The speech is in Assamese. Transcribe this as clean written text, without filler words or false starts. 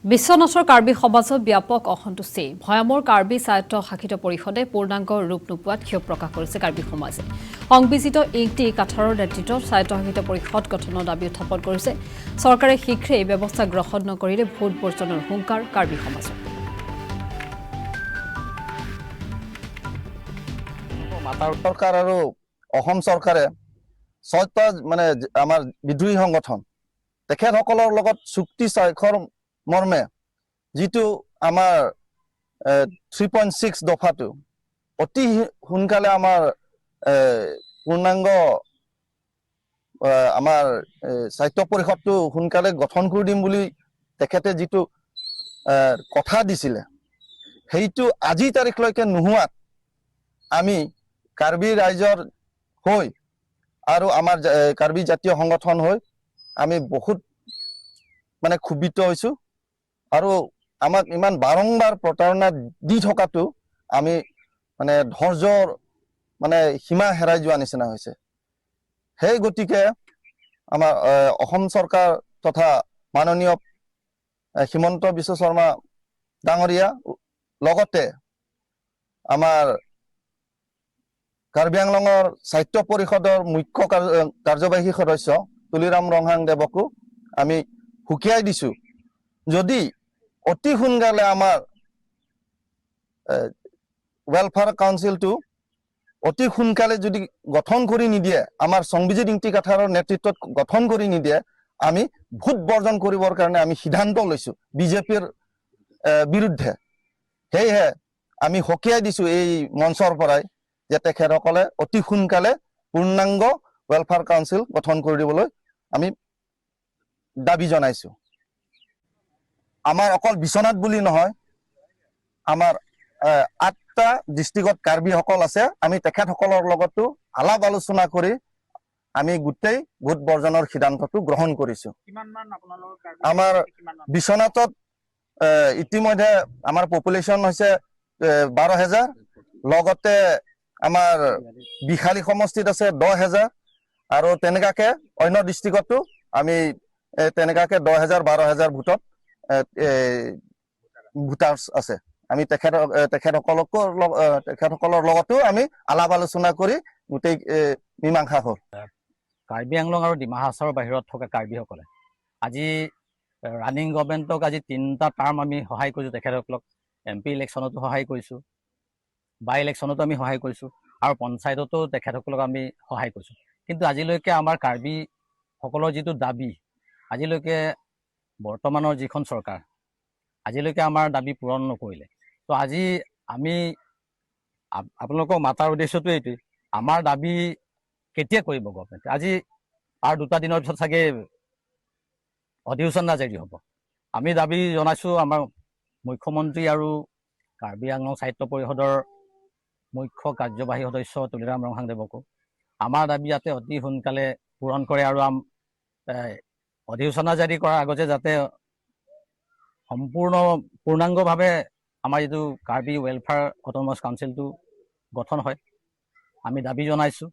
বিশ্বনাথৰ কাৰ্বি সমাজত ব্যাপক অসন্তুষ্টি ভয়ামৰ কাৰ্বি স্বায়ত্ত শাসিত পৰিষদে পূৰ্ণাংগ ৰূপ নোপোৱাত ক্ষোভ প্ৰকাশ কৰিছে কাৰ্বি সমাজে সংবিজিত ইংটি কাঠাৰৰ নেতৃত্বত স্বায়ত্তশাসিত পৰিষদ গঠনৰ দাবী উত্থাপন কৰিছে চৰকাৰে শীঘ্ৰেই ব্যৱস্থা গ্ৰহণ নকৰিলে ভোট বৰ্জনৰ হুংকাৰ কাৰ্বি সমাজৰ মাতাৰ চৰকাৰ আৰু অসম চৰকাৰে ছয়টা আমাৰ বিদ্ৰোহী সংগঠন তেখেতসকলৰ লগত চুক্তি স্বাক্ষৰ মৰ্মে যিটো আমাৰ 3.6 দফাটো অতি সোনকালে আমাৰ পূৰ্ণাংগ আমাৰ স্বায়ত্ত পৰিষদটো সোনকালে গঠন কৰি দিম বুলি তেখেতে যিটো কথা দিছিলে সেইটো আজি তাৰিখলৈকে নোহোৱাত আমি কাৰ্বি ৰাইজৰ হৈ আৰু আমাৰ কাৰ্বি জাতীয় সংগঠন হৈ আমি বহুত ক্ষুব্ধিত হৈছো আৰু আমাক ইমান বাৰংবাৰ প্ৰতাৰণা দি থকাটো আমি ধৈৰ্যৰ সীমা হেৰাই যোৱা নিচিনা হৈছে সেই গতিকে আমাৰ অসম চৰকাৰ তথা মাননীয় হিমন্ত বিশ্ব শৰ্মা ডাঙৰীয়া লগতে আমাৰ কাৰ্বি আংলঙৰ স্বায়ত্ত পৰিষদৰ মুখ্য কাৰ্যবাহী সদস্য তুলিৰাম ৰংহাং দেৱকো আমি হুকিয়াই দিছো যদি অতি সোনকালে আমাৰ ৱেলফেয়াৰ কাউন্সিলটো অতি সোনকালে যদি গঠন কৰি নিদিয়ে আমাৰ সংবিজিত ইংটি কাঠাৰৰ নেতৃত্বত গঠন কৰি নিদিয়ে আমি ভোট বৰ্জন কৰিবৰ কাৰণে আমি সিদ্ধান্ত লৈছো বিজেপিৰ বিৰুদ্ধে সেয়েহে আমি হকিয়াই দিছো এই মঞ্চৰ পৰাই যে তেখেতসকলে অতি সোনকালে পূৰ্ণাংগ ৱেলফেয়াৰ কাউন্সিল গঠন কৰি দিবলৈ আমি দাবী জনাইছো আমাৰ অকল বিশ্বনাথ বুলি নহয় আমাৰ 8টা ডিষ্ট্ৰিক্টত কাৰ্বিসকল আছে আমি তেখেতসকলৰ লগতো আলাপ আলোচনা কৰি আমি গোটেই ভোট বৰ্জনৰ সিদ্ধান্তটো গ্ৰহণ কৰিছো আমাৰ বিশ্বনাথত ইতিমধ্যে আমাৰ পপুলেশ্যন হৈছে 12,000 লগতে আমাৰ বিখালী সমষ্টিত আছে 10,000 আৰু তেনেকাকে অন্য ডিষ্ট্ৰিক্টতো আমি তেনেকাকে 10,000 12,000 ভোটত ভোটাৰ্স আছে আমি তেখেতসকলৰ লগতো আমি আলাপ আলোচনা কৰি গোটেই মীমাংসা হ'ল কাৰ্বি আংলং আৰু ডিমা হাছাওৰ বাহিৰত থকা কাৰ্বিসকলে আজি ৰানিং গভৰ্ণমেণ্টক আজি 3টা টাৰ্ম আমি সহায় কৰিছোঁ তেখেতসকলক MP ইলেকশ্যনতো সহায় কৰিছোঁ বাই ইলেকশ্যনতো আমি সহায় কৰিছোঁ আৰু পঞ্চায়ততো তেখেতসকলক আমি সহায় কৰিছোঁ কিন্তু আজিলৈকে আমাৰ কাৰ্বিসকলৰ যিটো দাবী আজিলৈকে বৰ্তমানৰ যিখন চৰকাৰ আজিলৈকে আমাৰ দাবী পূৰণ নকৰিলে তো আজি আমি আপোনালোকক মাতাৰ উদ্দেশ্যটো এইটোৱে আমাৰ দাবী কেতিয়া কৰিব গভৰ্ণমেণ্টে আজি আৰু 2টা দিনৰ পিছত চাগে অধিসূচনা জাৰি হ'ব আমি দাবী জনাইছোঁ আমাৰ মুখ্যমন্ত্ৰী আৰু কাৰ্বি আংলং স্বায়ত্ত পৰিষদৰ মুখ্য কাৰ্যবাহী সদস্য তুলিৰাম ৰংহাং দেৱকো আমাৰ দাবী যাতে অতি সোনকালে পূৰণ কৰে আৰু অধিসূচনা জাৰি কৰাৰ আগতে যাতে পূৰ্ণাংগভাৱে আমাৰ যিটো কাৰ্বি ৱেলফেয়াৰ অট'নমাছ কাউন্সিলটো গঠন হয় আমি দাবী জনাইছোঁ